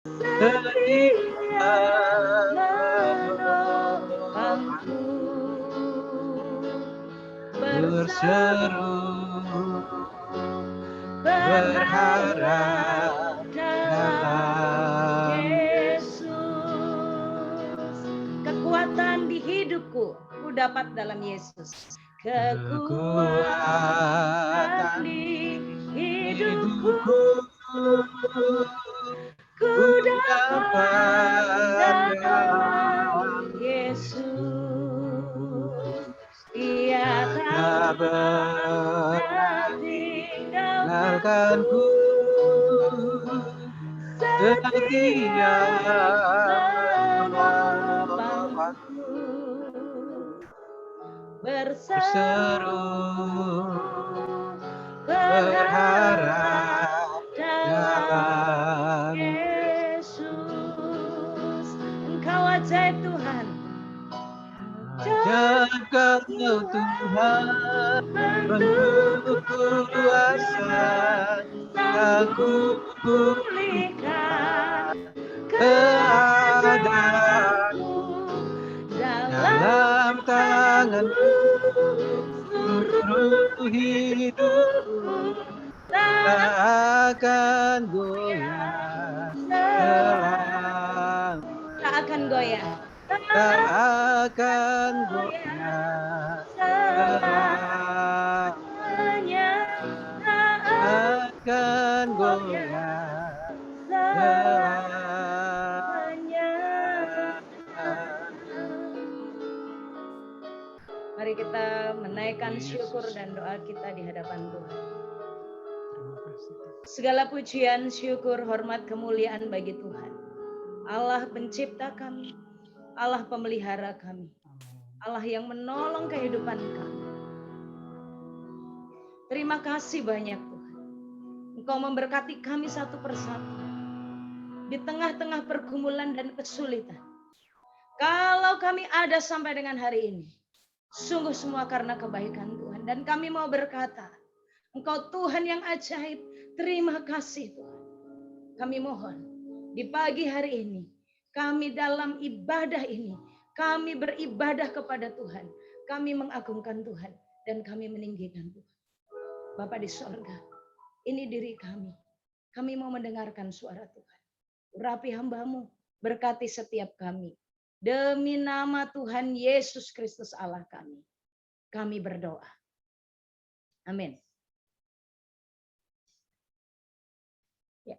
setia menopangku, berseru berharap dalam Yesus. Kekuatan di hidupku ku dapat dalam Yesus. Kekuatan di hidupku ku dapat dalam Yesus. Dia tak pernah tinggalkanku, setia menopangku, berseru berharap dalam Yesus. Engkau ajaib Tuhan, ajaib Kau Tuhan, penuh kuasa, Aku pulihkan keadaanku, dalam tangan-Mu seluruh hidupku tak akan goyah selamanya. Tak akan goyah. Tak akan goyah selamanya. Tak akan goyah selamanya. Mari kita menaikkan syukur dan doa kita di hadapan Tuhan. Segala pujian, syukur, hormat, kemuliaan bagi Tuhan. Allah pencipta kami, Allah pemelihara kami, Allah yang menolong kehidupan kami. Terima kasih banyak Tuhan. Engkau memberkati kami satu persatu di tengah-tengah pergumulan dan kesulitan. Kalau kami ada sampai dengan hari ini, sungguh semua karena kebaikan Tuhan. Dan kami mau berkata, Engkau Tuhan yang ajaib. Terima kasih Tuhan. Kami mohon di pagi hari ini, kami dalam ibadah ini, kami beribadah kepada Tuhan. Kami mengagungkan Tuhan dan kami meninggikan Tuhan. Bapa di sorga, ini diri kami. Kami mau mendengarkan suara Tuhan. Urapi hamba-Mu, berkati setiap kami. Demi nama Tuhan Yesus Kristus Allah kami berdoa. Amin. Ya.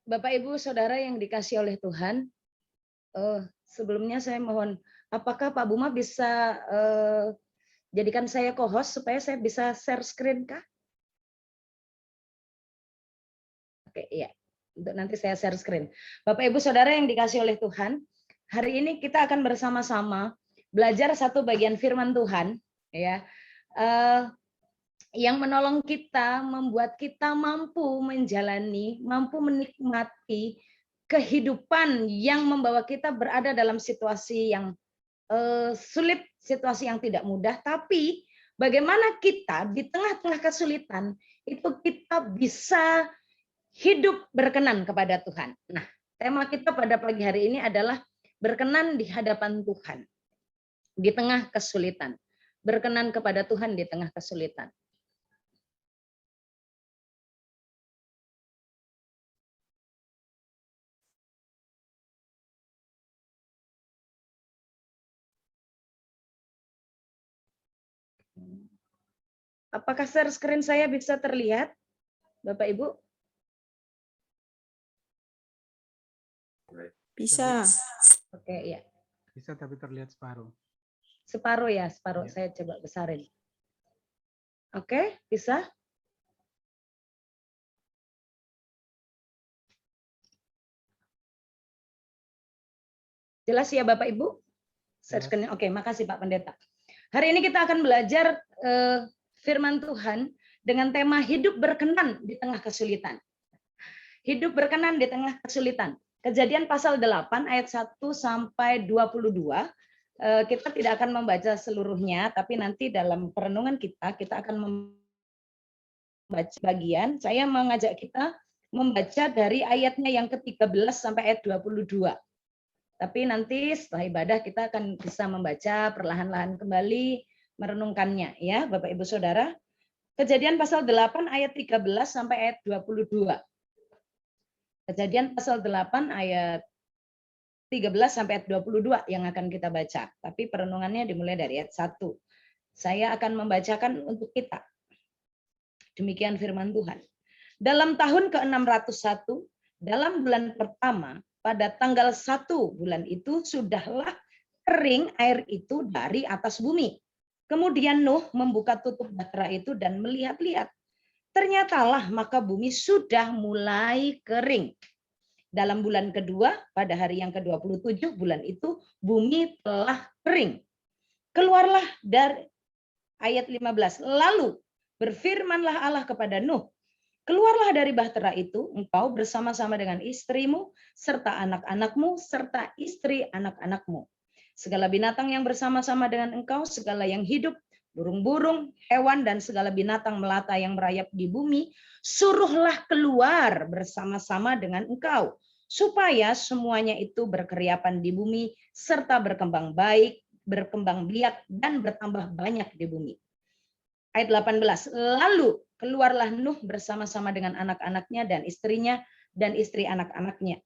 Bapak Ibu Saudara yang dikasih oleh Tuhan, sebelumnya saya mohon, apakah Pak Buma bisa jadikan saya co-host supaya saya bisa share screen kah? Oke, iya. Untuk nanti saya share screen. Bapak Ibu Saudara yang dikasih oleh Tuhan, hari ini kita akan bersama-sama belajar satu bagian firman Tuhan, ya, yang menolong kita, membuat kita mampu menjalani, mampu menikmati kehidupan yang membawa kita berada dalam situasi yang sulit, situasi yang tidak mudah, tapi bagaimana kita di tengah-tengah kesulitan itu kita bisa hidup berkenan kepada Tuhan. Nah, tema kita pada pagi hari ini adalah berkenan di hadapan Tuhan di tengah kesulitan. Berkenan kepada Tuhan di tengah kesulitan. Apakah share screen saya bisa terlihat, Bapak Ibu? Bisa. Oke, ya. Bisa tapi terlihat separuh. Separuh ya, separuh. Ya. Saya coba besarin. Oke, bisa? Jelas ya Bapak Ibu? Share screen. Oke, makasih Pak Pendeta. Hari ini kita akan belajar firman Tuhan dengan tema hidup berkenan di tengah kesulitan. Hidup berkenan di tengah kesulitan. Kejadian pasal 8 ayat 1 sampai 22. Kita tidak akan membaca seluruhnya, tapi nanti dalam perenungan kita akan membaca bagian. Saya mengajak kita membaca dari ayatnya yang ke-13 sampai ayat 22. Tapi nanti setelah ibadah kita akan bisa membaca perlahan-lahan kembali, merenungkannya ya Bapak Ibu Saudara. Kejadian pasal 8 ayat 13 sampai ayat 22. Kejadian pasal 8 ayat 13 sampai ayat 22 yang akan kita baca. Tapi perenungannya dimulai dari ayat 1. Saya akan membacakan untuk kita. Demikian firman Tuhan. Dalam tahun ke-601, dalam bulan pertama, pada tanggal 1 bulan itu sudahlah kering air itu dari atas bumi. Kemudian Nuh membuka tutup bahtera itu dan melihat-lihat. Ternyatalah maka bumi sudah mulai kering. Dalam bulan kedua, pada hari yang ke-27 bulan itu, bumi telah kering. Keluarlah dari ayat 15. Lalu berfirmanlah Allah kepada Nuh, keluarlah dari bahtera itu, engkau bersama-sama dengan istrimu, serta anak-anakmu, serta istri anak-anakmu. Segala binatang yang bersama-sama dengan engkau, segala yang hidup, burung-burung, hewan, dan segala binatang melata yang merayap di bumi, suruhlah keluar bersama-sama dengan engkau, supaya semuanya itu berkeriapan di bumi, serta berkembang baik, berkembang biak, dan bertambah banyak di bumi. Ayat 18. Lalu keluarlah Nuh bersama-sama dengan anak-anaknya dan istrinya dan istri anak-anaknya.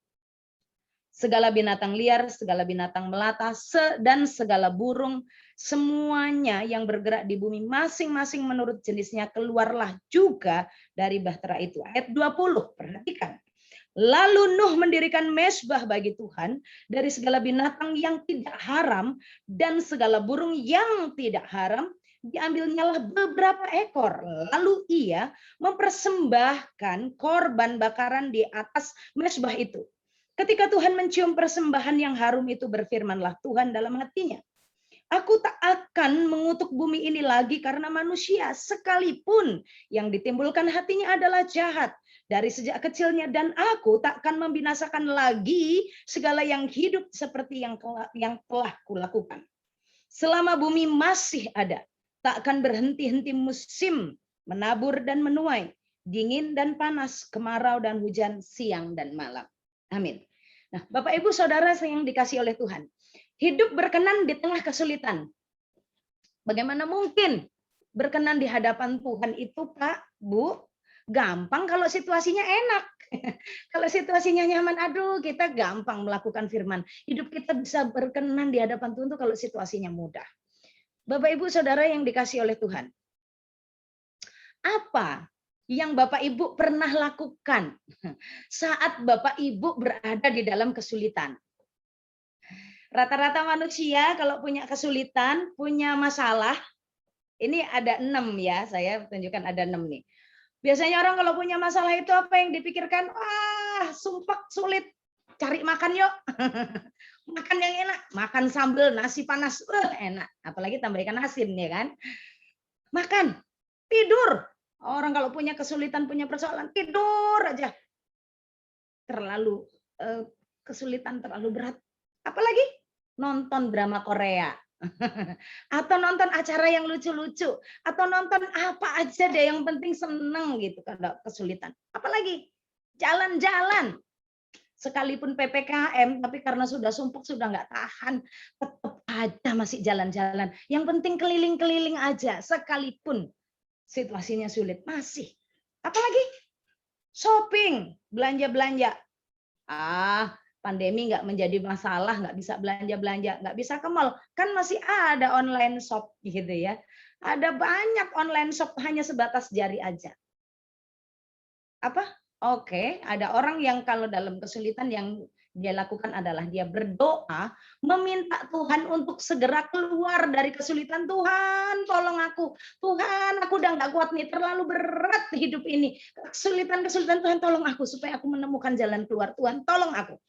Segala binatang liar, segala binatang melata, dan segala burung, semuanya yang bergerak di bumi masing-masing menurut jenisnya keluarlah juga dari bahtera itu. Ayat 20, perhatikan. Lalu Nuh mendirikan mezbah bagi Tuhan dari segala binatang yang tidak haram dan segala burung yang tidak haram, diambilnyalah beberapa ekor. Lalu ia mempersembahkan korban bakaran di atas mezbah itu. Ketika Tuhan mencium persembahan yang harum itu, berfirmanlah Tuhan dalam hatinya, aku tak akan mengutuk bumi ini lagi karena manusia, sekalipun yang ditimbulkan hatinya adalah jahat dari sejak kecilnya, dan aku tak akan membinasakan lagi segala yang hidup seperti yang telah kulakukan. Selama bumi masih ada, tak akan berhenti-henti musim menabur dan menuai, dingin dan panas, kemarau dan hujan, siang dan malam. Amin. Nah, Bapak Ibu Saudara yang dikasih oleh Tuhan, hidup berkenan di tengah kesulitan. Bagaimana mungkin berkenan di hadapan Tuhan itu, Pak, Bu? Gampang kalau situasinya enak. Kalau situasinya nyaman, aduh, kita gampang melakukan firman. Hidup kita bisa berkenan di hadapan Tuhan itu kalau situasinya mudah. Bapak Ibu Saudara yang dikasih oleh Tuhan, apa yang Bapak Ibu pernah lakukan saat Bapak Ibu berada di dalam kesulitan? Rata-rata manusia kalau punya kesulitan, punya masalah, ini ada 6 ya, saya tunjukkan ada 6 nih. Biasanya orang kalau punya masalah itu apa yang dipikirkan? Wah, sumpek, sulit, cari makan yuk. Makan yang enak, makan sambal nasi panas, enak. Apalagi tambah ikan asin ya kan. Makan, tidur. Orang kalau punya kesulitan, punya persoalan, tidur aja. Terlalu kesulitan, terlalu berat. Apalagi nonton drama Korea. Atau nonton acara yang lucu-lucu. Atau nonton apa aja deh, yang penting seneng gitu kalau kesulitan. Apalagi jalan-jalan. Sekalipun PPKM, tapi karena sudah sumpuk, sudah nggak tahan, tetap aja masih jalan-jalan. Yang penting keliling-keliling aja, sekalipun situasinya sulit, masih. Apalagi shopping, belanja-belanja. Pandemi nggak menjadi masalah, nggak bisa belanja-belanja, nggak bisa ke mall, kan masih ada online shop gitu ya. Ada banyak online shop, hanya sebatas jari aja. Apa? Oke, ada orang yang kalau dalam kesulitan yang dia lakukan adalah dia berdoa, meminta Tuhan untuk segera keluar dari kesulitan. Tuhan, tolong aku. Tuhan, aku udah nggak kuat nih, terlalu berat hidup ini. Kesulitan-kesulitan, Tuhan tolong aku supaya aku menemukan jalan keluar. Tuhan, tolong aku.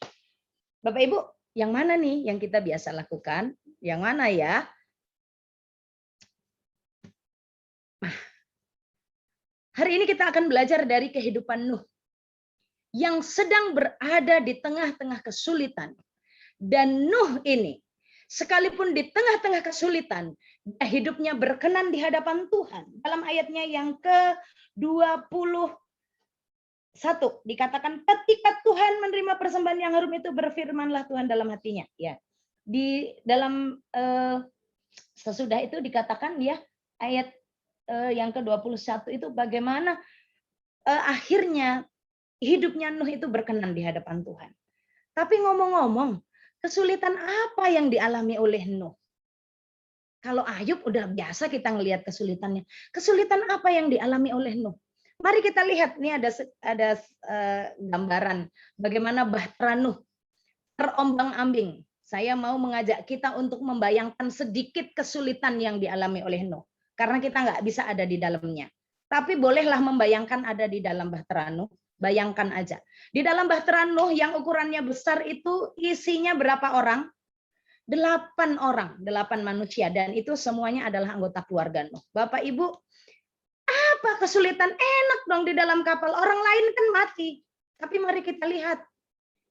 Bapak Ibu, yang mana nih yang kita biasa lakukan? Yang mana ya? Hari ini kita akan belajar dari kehidupan Nuh yang sedang berada di tengah-tengah kesulitan. Dan Nuh ini, sekalipun di tengah-tengah kesulitan, hidupnya berkenan di hadapan Tuhan. Dalam ayatnya yang ke-23, 1 dikatakan ketika Tuhan menerima persembahan yang harum itu berfirmanlah Tuhan dalam hatinya. Ya, di dalam sesudah itu dikatakan ya ayat yang ke-21 itu bagaimana akhirnya hidupnya Nuh itu berkenan di hadapan Tuhan. Tapi ngomong-ngomong, kesulitan apa yang dialami oleh Nuh? Kalau Ayub udah biasa kita ngelihat kesulitannya. Kesulitan apa yang dialami oleh Nuh? Mari kita lihat, nih ada gambaran bagaimana bahtera Nuh terombang-ambing. Saya mau mengajak kita untuk membayangkan sedikit kesulitan yang dialami oleh Nuh. Karena kita nggak bisa ada di dalamnya. Tapi bolehlah membayangkan ada di dalam bahtera Nuh. Bayangkan aja. Di dalam bahtera Nuh yang ukurannya besar itu isinya berapa orang? 8 orang, 8 manusia. Dan itu semuanya adalah anggota keluarga Nuh. Bapak Ibu, apa kesulitan? Enak dong di dalam kapal. Orang lain kan mati. Tapi mari kita lihat.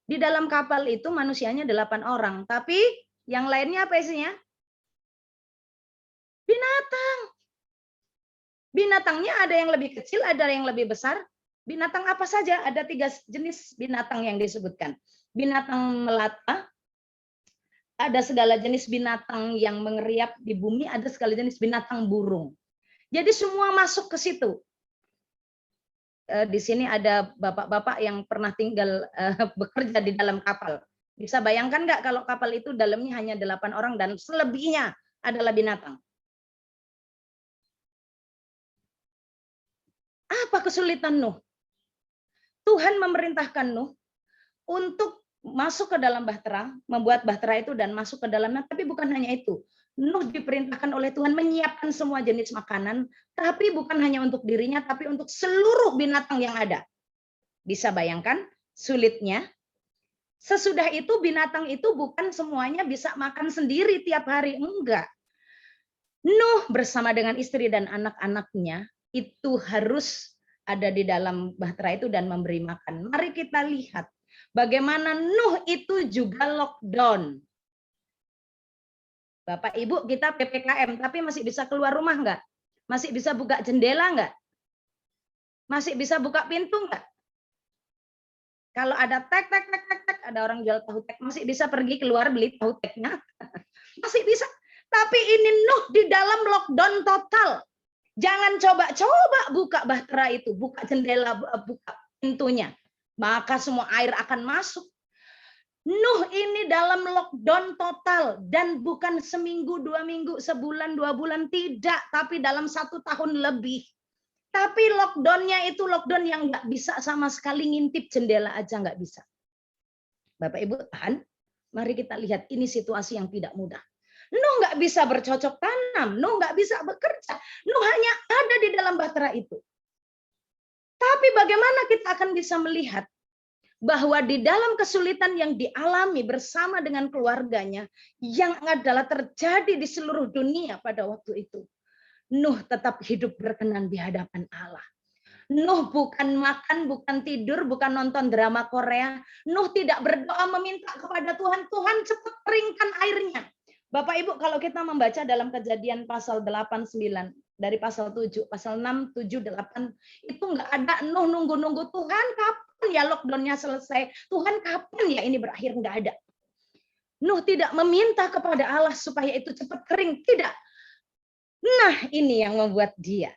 Di dalam kapal itu manusianya 8 orang. Tapi yang lainnya apa isinya? Binatang. Binatangnya ada yang lebih kecil, ada yang lebih besar. Binatang apa saja? Ada 3 jenis binatang yang disebutkan. Binatang melata, ada segala jenis binatang yang mengeriap di bumi, ada segala jenis binatang burung. Jadi semua masuk ke situ. Di sini ada bapak-bapak yang pernah tinggal bekerja di dalam kapal. Bisa bayangkan nggak kalau kapal itu dalamnya hanya 8 orang dan selebihnya adalah binatang. Apa kesulitan Nuh? Tuhan memerintahkan Nuh untuk masuk ke dalam bahtera, membuat bahtera itu dan masuk ke dalamnya. Tapi bukan hanya itu. Nuh diperintahkan oleh Tuhan menyiapkan semua jenis makanan, tapi bukan hanya untuk dirinya, tapi untuk seluruh binatang yang ada. Bisa bayangkan sulitnya? Sesudah itu binatang itu bukan semuanya bisa makan sendiri tiap hari, enggak. Nuh bersama dengan istri dan anak-anaknya itu harus ada di dalam bahtera itu dan memberi makan. Mari kita lihat bagaimana Nuh itu juga lockdown. Bapak Ibu kita PPKM, tapi masih bisa keluar rumah enggak? Masih bisa buka jendela enggak? Masih bisa buka pintu enggak? Kalau ada tek, ada orang jual tahu tek, masih bisa pergi keluar beli tahu teknya. Masih bisa. Tapi ini Nuh di dalam lockdown total. Jangan coba-coba buka bahtera itu, buka jendela, buka pintunya. Maka semua air akan masuk. Nuh ini dalam lockdown total dan bukan seminggu, 2 minggu, sebulan, 2 bulan, tidak, tapi dalam 1 tahun lebih. Tapi lockdownnya itu lockdown yang nggak bisa sama sekali ngintip jendela aja nggak bisa. Bapak Ibu tahan, mari kita lihat ini situasi yang tidak mudah. Nuh nggak bisa bercocok tanam, Nuh nggak bisa bekerja, Nuh hanya ada di dalam bahtera itu. Tapi bagaimana kita akan bisa melihat bahwa di dalam kesulitan yang dialami bersama dengan keluarganya yang adalah terjadi di seluruh dunia pada waktu itu, Nuh tetap hidup berkenan di hadapan Allah. Nuh bukan makan, bukan tidur, bukan nonton drama Korea. Nuh tidak berdoa meminta kepada Tuhan, Tuhan cepat keringkan airnya. Bapak Ibu kalau kita membaca dalam Kejadian pasal 8, 9, dari pasal 7, pasal 6, 7, 8, itu nggak ada Nuh nunggu-nunggu Tuhan kapan ya lockdownnya selesai, Tuhan kapan ya ini berakhir, nggak ada. Nuh tidak meminta kepada Allah supaya itu cepat kering, tidak. Nah ini yang membuat dia.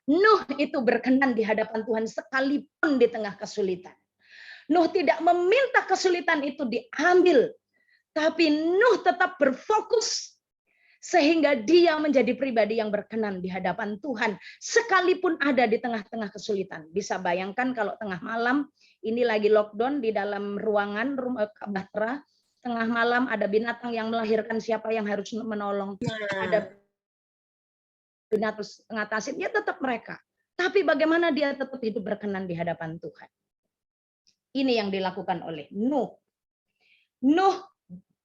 Nuh itu berkenan di hadapan Tuhan sekalipun di tengah kesulitan. Nuh tidak meminta kesulitan itu diambil, tapi Nuh tetap berfokus sehingga dia menjadi pribadi yang berkenan di hadapan Tuhan sekalipun ada di tengah-tengah kesulitan. Bisa bayangkan kalau tengah malam ini lagi lockdown di dalam ruangan rumah bahtera, tengah malam ada binatang yang melahirkan, siapa yang harus menolong? Ada binatang ngatasin, ya tetap mereka. Tapi bagaimana dia tetap hidup berkenan di hadapan Tuhan? Ini yang dilakukan oleh Nuh. Nuh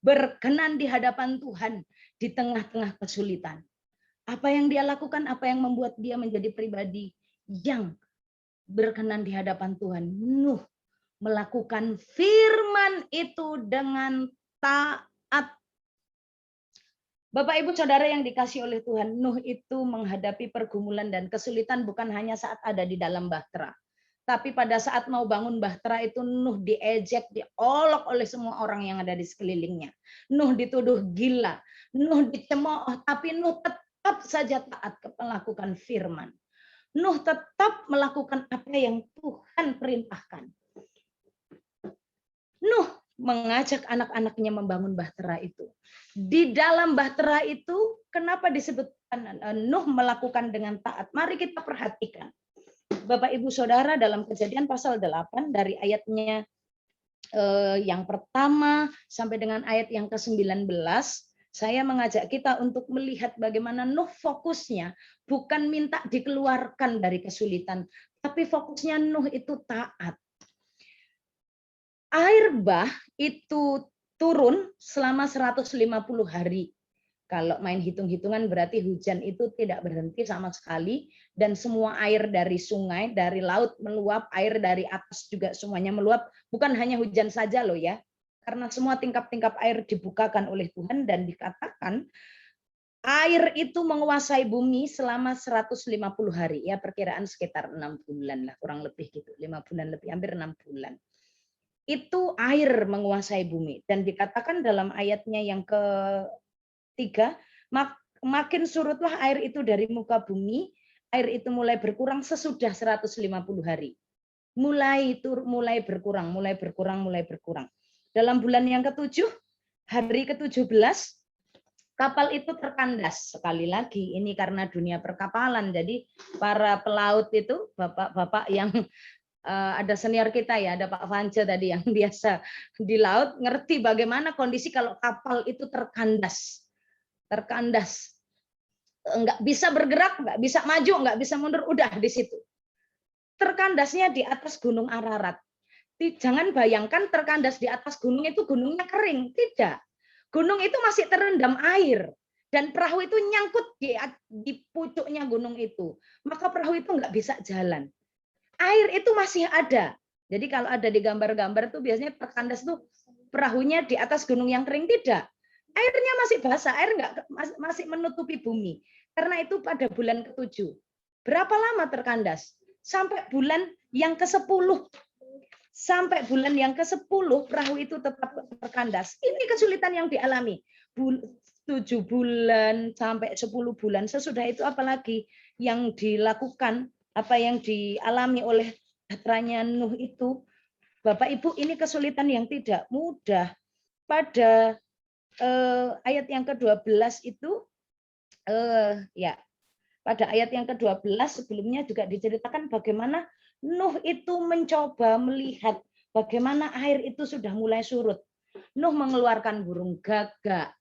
berkenan di hadapan Tuhan di tengah-tengah kesulitan. Apa yang dia lakukan, apa yang membuat dia menjadi pribadi yang berkenan di hadapan Tuhan? Nuh melakukan firman itu dengan taat. Bapak Ibu Saudara yang dikasihi oleh Tuhan, Nuh itu menghadapi pergumulan dan kesulitan bukan hanya saat ada di dalam bahtera, Tapi pada saat mau bangun bahtera itu Nuh diejek, diolok oleh semua orang yang ada di sekelilingnya. Nuh dituduh gila, Nuh dicemooh, tapi Nuh tetap saja taat melakukan firman. Nuh tetap melakukan apa yang Tuhan perintahkan. Nuh mengajak anak-anaknya membangun bahtera itu. Di dalam bahtera itu, kenapa disebutkan Nuh melakukan dengan taat? Mari kita perhatikan. Bapak Ibu Saudara, dalam Kejadian pasal 8 dari ayatnya yang pertama sampai dengan ayat yang ke-19, saya mengajak kita untuk melihat bagaimana Nuh fokusnya bukan minta dikeluarkan dari kesulitan, tapi fokusnya Nuh itu taat. Air bah itu turun selama 150 hari. Kalau main hitung-hitungan berarti hujan itu tidak berhenti sama sekali, dan semua air dari sungai, dari laut meluap, air dari atas juga semuanya meluap. Bukan hanya hujan saja loh ya, karena semua tingkap-tingkap air dibukakan oleh Tuhan dan dikatakan air itu menguasai bumi selama 150 hari. Ya perkiraan sekitar 6 bulan lah, kurang lebih gitu. 5 bulan lebih, hampir 6 bulan. Itu air menguasai bumi. Dan dikatakan dalam ayatnya yang ke-3, makin surutlah air itu dari muka bumi, air itu mulai berkurang sesudah 150 hari. Mulai berkurang. Dalam bulan yang ke-7, hari ke-17, kapal itu terkandas. Sekali lagi, ini karena dunia perkapalan. Jadi para pelaut itu, bapak-bapak yang ada senior kita ya, ada Pak Vance tadi yang biasa di laut, ngerti bagaimana kondisi kalau kapal itu terkandas, nggak bisa bergerak, nggak bisa maju, nggak bisa mundur, udah di situ. Terkandasnya di atas Gunung Ararat. Jangan bayangkan terkandas di atas gunung itu gunungnya kering, tidak. Gunung itu masih terendam air. Dan perahu itu nyangkut di pucuknya gunung itu. Maka perahu itu nggak bisa jalan. Air itu masih ada. Jadi kalau ada di gambar-gambar tuh biasanya terkandas tuh perahunya di atas gunung yang kering, tidak. Airnya masih basah, air masih menutupi bumi. Karena itu pada bulan ke-7. Berapa lama terkandas? Sampai bulan yang ke-10. Sampai bulan yang ke-10 perahu itu tetap terkandas. Ini kesulitan yang dialami. 7 bulan sampai 10 bulan. Sesudah itu apalagi yang dilakukan, apa yang dialami oleh bahteranya Nuh itu, Bapak Ibu, ini kesulitan yang tidak mudah. Pada ayat yang ke-12 itu, ya, pada ayat yang ke-12 sebelumnya juga diceritakan bagaimana Nuh itu mencoba melihat bagaimana air itu sudah mulai surut. Nuh mengeluarkan burung gagak.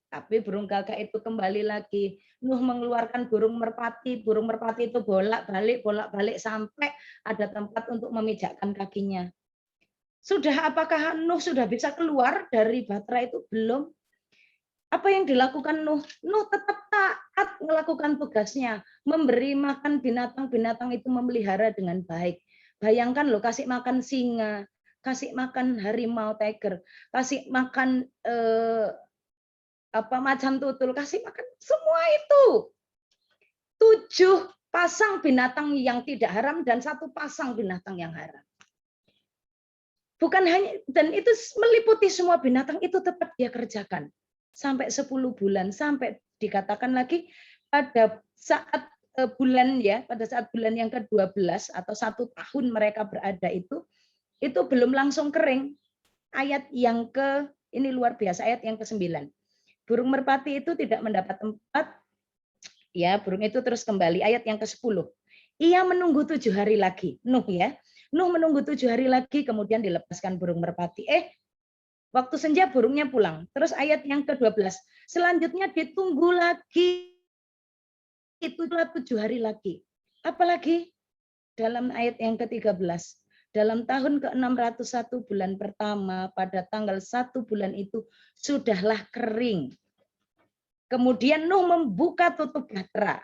Tapi burung gagak itu kembali lagi. Nuh mengeluarkan burung merpati. Burung merpati itu bolak-balik sampai ada tempat untuk memijakkan kakinya. Apakah Nuh sudah bisa keluar dari bahtera itu? Belum. Apa yang dilakukan Nuh? Nuh tetap taat melakukan tugasnya. Memberi makan binatang-binatang itu, memelihara dengan baik. Bayangkan loh, kasih makan singa, kasih makan harimau, tiger, kasih makan macan tutul, kasih makan semua itu. 7 pasang binatang yang tidak haram dan 1 pasang binatang yang haram. Bukan hanya, dan itu meliputi semua binatang, itu tetap dia kerjakan sampai 10 bulan, sampai dikatakan lagi pada saat bulan yang ke-12 atau 1 tahun mereka berada itu belum langsung kering. Ayat yang ini luar biasa, ayat yang ke-9. Burung merpati itu tidak mendapat tempat, ya, burung itu terus kembali. Ayat yang ke-10. Ia menunggu 7 hari lagi. Nuh ya. Nuh menunggu 7 hari lagi, kemudian dilepaskan burung merpati. Waktu senja burungnya pulang. Terus ayat yang ke-12. Selanjutnya ditunggu lagi. Itulah 7 hari lagi. Apalagi dalam ayat yang ke-13. Dalam tahun ke-601 bulan pertama, pada tanggal 1 bulan itu, sudahlah kering. Kemudian Nuh membuka tutup bahtera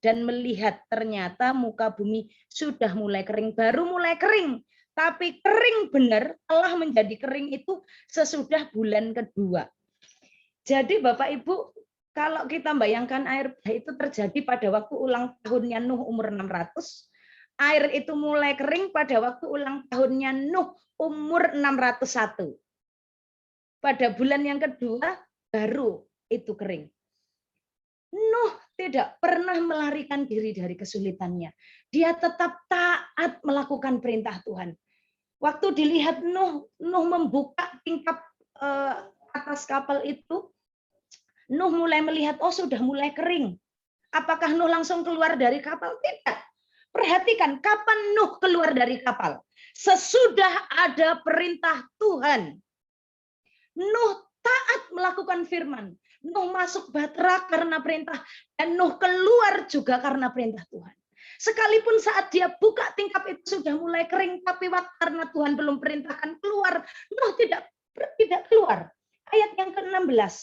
dan melihat ternyata muka bumi sudah mulai kering. Baru mulai kering, tapi kering benar, telah menjadi kering itu sesudah bulan kedua. Jadi Bapak Ibu, kalau kita bayangkan air bah itu terjadi pada waktu ulang tahunnya Nuh umur 600, Air itu mulai kering pada waktu ulang tahunnya Nuh umur 601. Pada bulan yang kedua baru itu kering. Nuh tidak pernah melarikan diri dari kesulitannya. Dia tetap taat melakukan perintah Tuhan. Waktu dilihat Nuh membuka tingkap atas kapal itu, Nuh mulai melihat, oh sudah mulai kering. Apakah Nuh langsung keluar dari kapal? Tidak. Perhatikan, kapan Nuh keluar dari kapal? Sesudah ada perintah Tuhan. Nuh taat melakukan firman. Nuh masuk bahtera karena perintah. Dan Nuh keluar juga karena perintah Tuhan. Sekalipun saat dia buka tingkap itu sudah mulai kering, tapi karena Tuhan belum perintahkan keluar, Nuh tidak keluar. Ayat yang ke-16.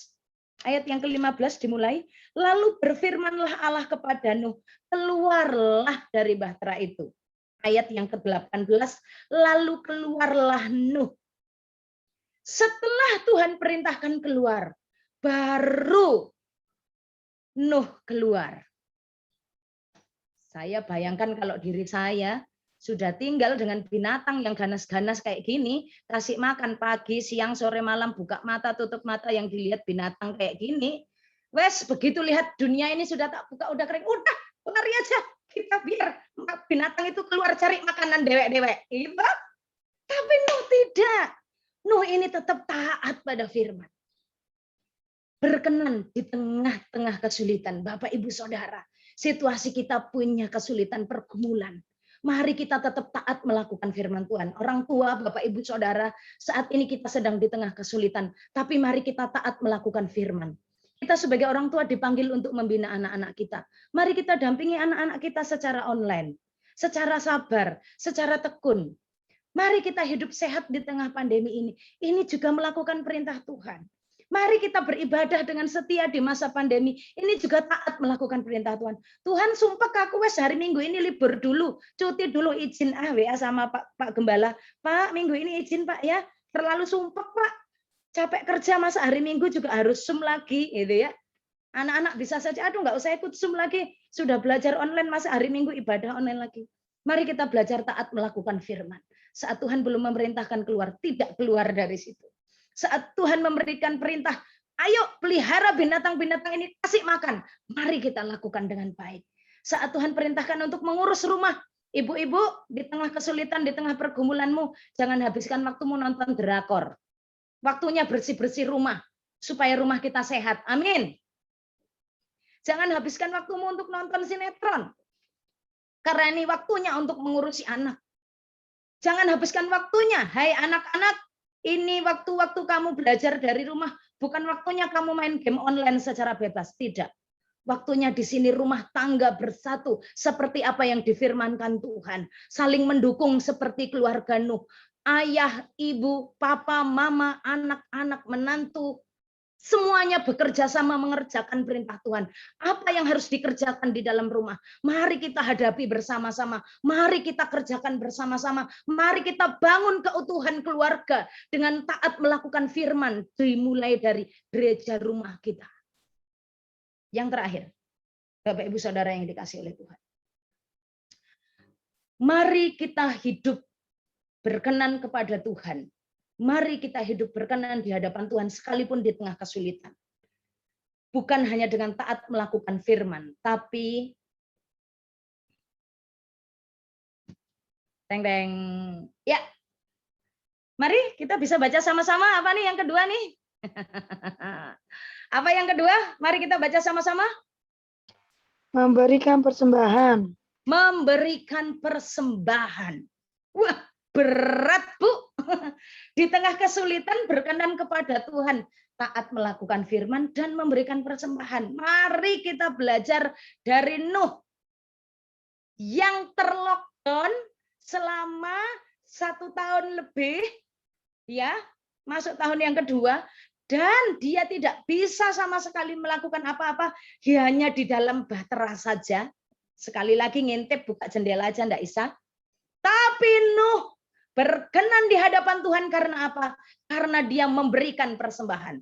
Ayat yang ke-15 dimulai. Lalu berfirmanlah Allah kepada Nuh, keluarlah dari bahtera itu. Ayat yang ke-18. Lalu keluarlah Nuh. Setelah Tuhan perintahkan keluar, baru Nuh keluar. Saya bayangkan kalau diri saya sudah tinggal dengan binatang yang ganas-ganas kayak gini, kasih makan pagi, siang, sore, malam, buka mata, tutup mata, yang dilihat binatang kayak gini. Wes, begitu lihat dunia ini sudah tak buka, udah kering, udah lari aja. Kita biar binatang itu keluar cari makanan dewek-dewek. Gitu. Tapi Nuh tidak. Nuh ini tetap taat pada firman. Berkenan di tengah-tengah kesulitan. Bapak, Ibu, Saudara. Situasi kita punya kesulitan pergumulan. Mari kita tetap taat melakukan firman Tuhan. Orang tua, Bapak, Ibu, Saudara, saat ini kita sedang di tengah kesulitan. Tapi mari kita taat melakukan firman. Kita sebagai orang tua dipanggil untuk membina anak-anak kita. Mari kita dampingi anak-anak kita secara online. Secara sabar, secara tekun. Mari kita hidup sehat di tengah pandemi ini. Ini juga melakukan perintah Tuhan. Mari kita beribadah dengan setia di masa pandemi. Ini juga taat melakukan perintah Tuhan. Tuhan sumpah aku wes hari Minggu ini libur dulu. Cuti dulu, izin WA sama Pak Gembala. Pak, Minggu ini izin Pak ya. Terlalu sumpah Pak. Capek kerja masa hari Minggu juga harus Zoom lagi. Gitu ya. Anak-anak bisa saja, aduh nggak usah ikut Zoom lagi. Sudah belajar online masa hari Minggu ibadah online lagi. Mari kita belajar taat melakukan firman. Saat Tuhan belum memerintahkan keluar, tidak keluar dari situ. Saat Tuhan memberikan perintah, ayo pelihara binatang-binatang ini, kasih makan. Mari kita lakukan dengan baik. Saat Tuhan perintahkan untuk mengurus rumah, ibu-ibu di tengah kesulitan, di tengah pergumulanmu, jangan habiskan waktumu nonton drakor. Waktunya bersih-bersih rumah, supaya rumah kita sehat. Amin. Jangan habiskan waktumu untuk nonton sinetron. Karena ini waktunya untuk mengurusi anak. Jangan habiskan waktunya, hai anak-anak, ini waktu-waktu kamu belajar dari rumah, bukan waktunya kamu main game online secara bebas, tidak. Waktunya di sini rumah tangga bersatu, seperti apa yang difirmankan Tuhan. Saling mendukung seperti keluarga Nuh. Ayah, ibu, papa, mama, anak-anak, menantu, semuanya bekerja sama mengerjakan perintah Tuhan. Apa yang harus dikerjakan di dalam rumah? Mari kita hadapi bersama-sama. Mari kita kerjakan bersama-sama. Mari kita bangun keutuhan keluarga dengan taat melakukan firman dimulai dari gereja rumah kita. Yang terakhir, Bapak Ibu Saudara yang dikasihi oleh Tuhan. Mari kita hidup berkenan kepada Tuhan. Mari kita hidup berkenan di hadapan Tuhan sekalipun di tengah kesulitan. Bukan hanya dengan taat melakukan firman, tapi teng-teng. Ya. Mari kita bisa baca sama-sama apa nih yang kedua nih? Apa yang kedua? Mari kita baca sama-sama. Memberikan persembahan. Memberikan persembahan. Wah, berat, Bu. Di tengah kesulitan berkenan kepada Tuhan, taat melakukan firman dan memberikan persembahan. Mari kita belajar dari Nuh yang terlockdown selama 1 tahun lebih, ya, masuk tahun yang kedua, dan dia tidak bisa sama sekali melakukan apa-apa, dia hanya di dalam bahtera saja. Sekali lagi ngintip, buka jendela aja enggak bisa. Tapi Nuh berkenan di hadapan Tuhan karena apa? Karena dia memberikan persembahan.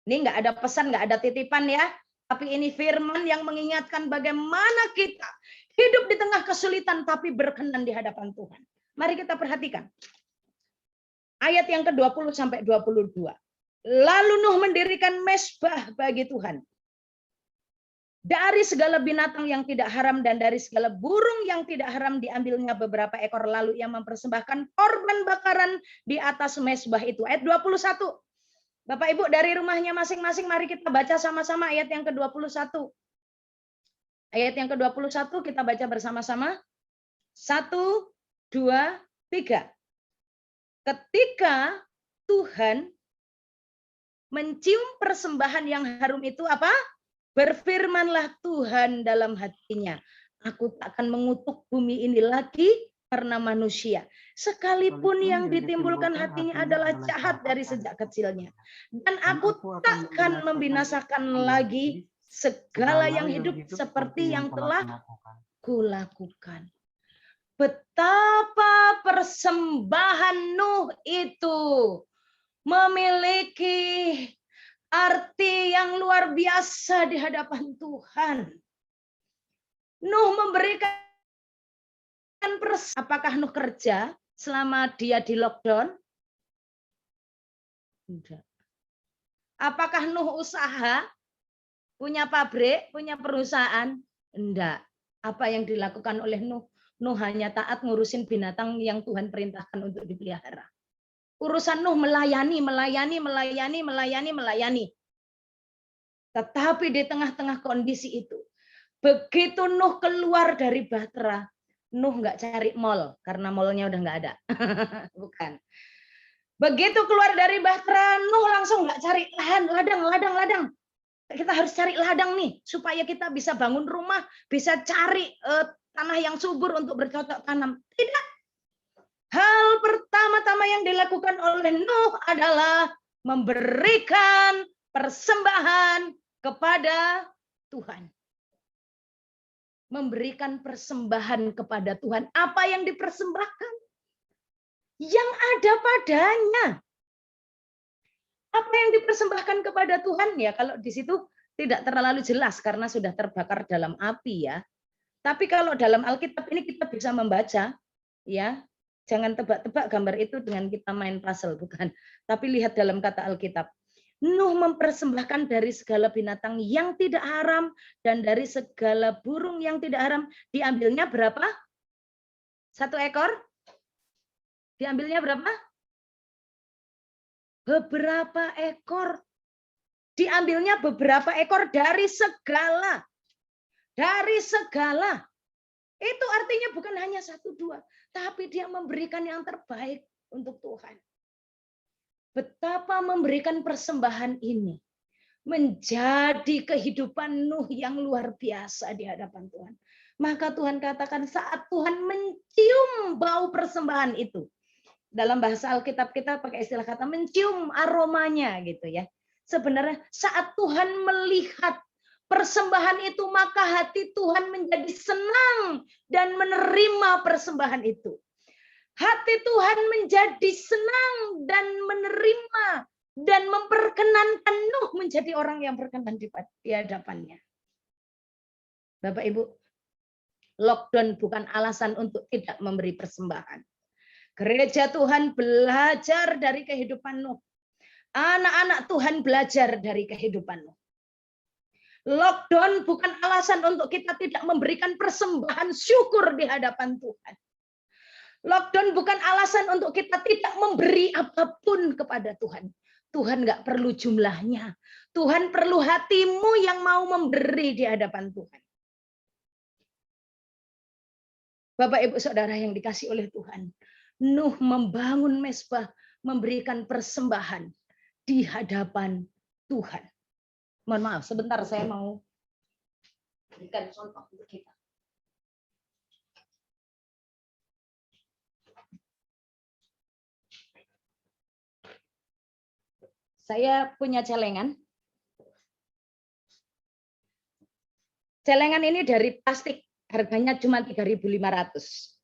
Ini enggak ada pesan, enggak ada titipan ya. Tapi ini firman yang mengingatkan bagaimana kita Hidup di tengah kesulitan tapi berkenan di hadapan Tuhan. Mari kita perhatikan. Ayat yang ke-20 sampai 22. Lalu Nuh mendirikan mezbah bagi Tuhan. Dari segala binatang yang tidak haram dan dari segala burung yang tidak haram diambilnya beberapa ekor, lalu ia mempersembahkan korban bakaran di atas mezbah itu. Ayat 21. Bapak Ibu dari rumahnya masing-masing mari kita baca sama-sama ayat yang ke-21. Ayat yang ke-21 kita baca bersama-sama. 1, 2, 3. Ketika Tuhan mencium persembahan yang harum itu apa? Berfirmanlah Tuhan dalam hatinya, aku tak akan mengutuk bumi ini lagi karena manusia. Sekalipun yang ditimbulkan hatinya adalah jahat dari sejak kecilnya. Dan aku takkan membinasakan lagi segala yang hidup seperti yang telah kulakukan. Betapa persembahan Nuh itu memiliki arti yang luar biasa di hadapan Tuhan. Nuh memberikan apakah Nuh kerja selama dia di lockdown? Tidak. Apakah Nuh usaha? Punya pabrik, punya perusahaan? Enggak. Apa yang dilakukan oleh Nuh? Nuh hanya taat ngurusin binatang yang Tuhan perintahkan untuk dipelihara. Urusan Nuh melayani. Tetapi di tengah-tengah kondisi itu, begitu Nuh keluar dari Bahtera, Nuh nggak cari mall karena mallnya udah nggak ada. Bukan. Begitu keluar dari Bahtera, Nuh langsung nggak cari ladang. Kita harus cari ladang nih supaya kita bisa bangun rumah, bisa cari tanah yang subur untuk bercocok tanam. Tidak. Hal pertama-tama yang dilakukan oleh Nuh adalah memberikan persembahan kepada Tuhan. Memberikan persembahan kepada Tuhan. Apa yang dipersembahkan? Yang ada padanya. Apa yang dipersembahkan kepada Tuhan? Ya, kalau di situ tidak terlalu jelas karena sudah terbakar dalam api ya. Tapi kalau dalam Alkitab ini kita bisa membaca, ya. Jangan tebak-tebak gambar itu dengan kita main puzzle, bukan. Tapi lihat dalam kata Alkitab. Nuh mempersembahkan dari segala binatang yang tidak haram dan dari segala burung yang tidak haram. Diambilnya berapa? 1 ekor? Diambilnya berapa? Beberapa ekor. Diambilnya beberapa ekor dari segala. Dari segala. Itu artinya bukan hanya 1, 2. Tapi dia memberikan yang terbaik untuk Tuhan. Betapa memberikan persembahan ini menjadi kehidupan Nuh yang luar biasa di hadapan Tuhan. Maka Tuhan katakan saat Tuhan mencium bau persembahan itu. Dalam bahasa Alkitab kita pakai istilah kata mencium aromanya gitu ya. Sebenarnya saat Tuhan melihat persembahan itu maka hati Tuhan menjadi senang dan menerima persembahan itu. Hati Tuhan menjadi senang dan menerima dan memperkenankan Nuh menjadi orang yang berkenan di hadapannya. Bapak Ibu, lockdown bukan alasan untuk tidak memberi persembahan. Gereja Tuhan belajar dari kehidupan Nuh. Anak-anak Tuhan belajar dari kehidupan Nuh. Lockdown bukan alasan untuk kita tidak memberikan persembahan syukur di hadapan Tuhan. Lockdown bukan alasan untuk kita tidak memberi apapun kepada Tuhan. Tuhan nggak perlu jumlahnya. Tuhan perlu hatimu yang mau memberi di hadapan Tuhan. Bapak, Ibu, Saudara yang dikasih oleh Tuhan. Nuh membangun mezbah, memberikan persembahan di hadapan Tuhan. Mohon maaf, sebentar saya mau berikan contoh untuk kita. Saya punya celengan. Celengan ini dari plastik, harganya cuma 3.500.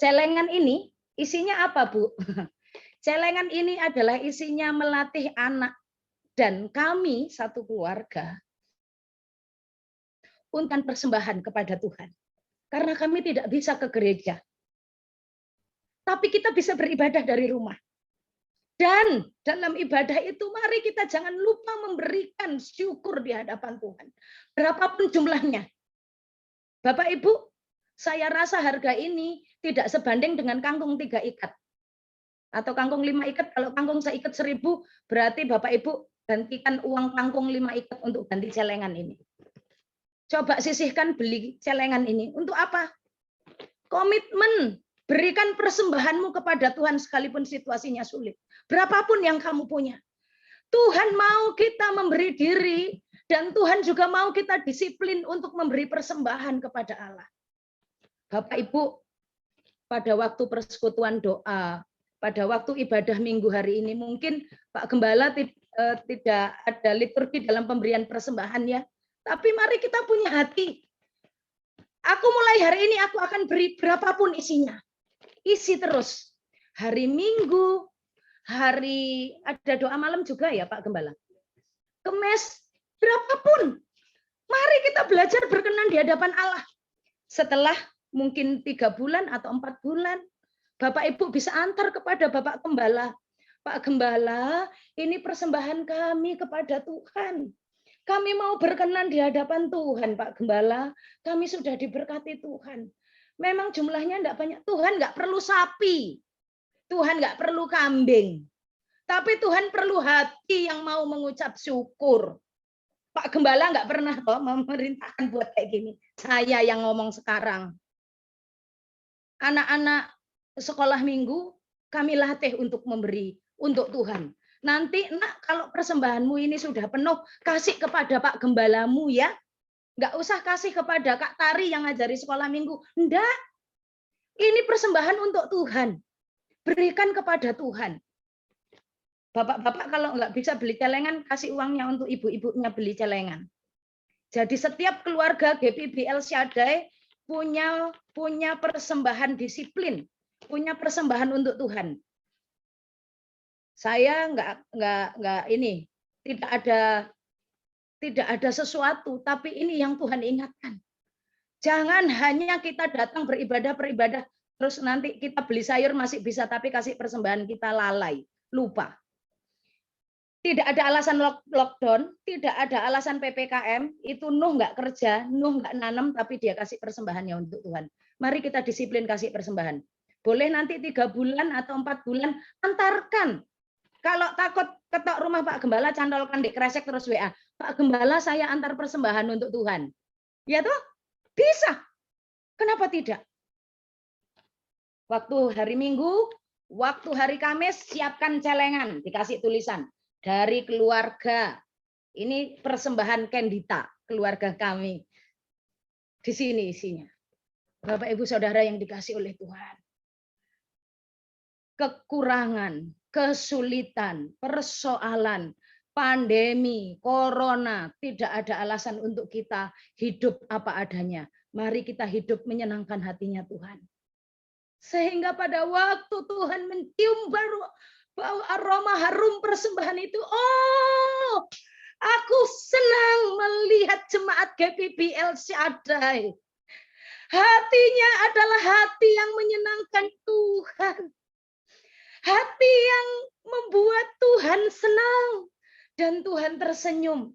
Celengan ini isinya apa, Bu? Celengan ini adalah isinya melatih anak dan kami satu keluarga untuk persembahan kepada Tuhan. Karena kami tidak bisa ke gereja. Tapi kita bisa beribadah dari rumah. Dan dalam ibadah itu mari kita jangan lupa memberikan syukur di hadapan Tuhan. Berapapun jumlahnya. Bapak Ibu, saya rasa harga ini tidak sebanding dengan kangkung 3 ikat. Atau kangkung 5 ikat, kalau kangkung seikat 1.000, berarti Bapak Ibu gantikan uang kangkung 5 ikat untuk ganti celengan ini. Coba sisihkan beli celengan ini. Untuk apa? Komitmen. Berikan persembahanmu kepada Tuhan sekalipun situasinya sulit. Berapapun yang kamu punya. Tuhan mau kita memberi diri dan Tuhan juga mau kita disiplin untuk memberi persembahan kepada Allah. Bapak Ibu, pada waktu persekutuan doa, pada waktu ibadah minggu hari ini, mungkin Pak Gembala tidak ada liturgi dalam pemberian persembahan ya. Tapi mari kita punya hati. Aku mulai hari ini aku akan beri berapapun isinya. Isi terus. Hari Minggu, hari ada doa malam juga ya Pak Gembala. Kemes, berapapun. Mari kita belajar berkenan di hadapan Allah. Setelah mungkin 3 bulan atau 4 bulan, Bapak Ibu bisa antar kepada Bapak Gembala. Pak Gembala, ini persembahan kami kepada Tuhan. Kami mau berkenan di hadapan Tuhan, Pak Gembala. Kami sudah diberkati Tuhan. Memang jumlahnya enggak banyak. Tuhan enggak perlu sapi. Tuhan enggak perlu kambing. Tapi Tuhan perlu hati yang mau mengucap syukur. Pak Gembala enggak pernah kok memerintahkan buat kayak gini. Saya yang ngomong sekarang. Anak-anak sekolah minggu kami latih untuk memberi untuk Tuhan. Nanti nak kalau persembahanmu ini sudah penuh, kasih kepada Pak Gembalamu ya. Enggak usah kasih kepada Kak Tari yang ngajari sekolah minggu. Enggak. Ini persembahan untuk Tuhan. Berikan kepada Tuhan. Bapak-bapak kalau enggak bisa beli celengan, kasih uangnya untuk ibu-ibunya beli celengan. Jadi setiap keluarga GPBL Shaddai punya persembahan disiplin, punya persembahan untuk Tuhan. Saya enggak ini tidak ada sesuatu, tapi ini yang Tuhan ingatkan. Jangan hanya kita datang beribadah, terus nanti kita beli sayur masih bisa, tapi kasih persembahan kita lalai, lupa. Tidak ada alasan lockdown, tidak ada alasan PPKM, itu Nuh nggak kerja, Nuh nggak nanam, tapi dia kasih persembahannya untuk Tuhan. Mari kita disiplin kasih persembahan. Boleh nanti 3 bulan atau 4 bulan, antarkan. Kalau takut ketok rumah Pak Gembala, cantolkan di kresek terus WA. Pak Gembala, saya antar persembahan untuk Tuhan. Ya toh? Bisa. Kenapa tidak? Waktu hari Minggu, waktu hari Kamis, siapkan celengan, dikasih tulisan. Dari keluarga. Ini persembahan Kendita, keluarga kami. Di sini isinya. Bapak Ibu Saudara yang dikasih oleh Tuhan. Kekurangan, kesulitan, persoalan, pandemi, corona, tidak ada alasan untuk kita hidup apa adanya. Mari kita hidup menyenangkan hatinya Tuhan. Sehingga pada waktu Tuhan mencium bau aroma harum persembahan itu, oh, aku senang melihat jemaat GPBL Shaddai. Hatinya adalah hati yang menyenangkan Tuhan. Hati yang membuat Tuhan senang dan Tuhan tersenyum.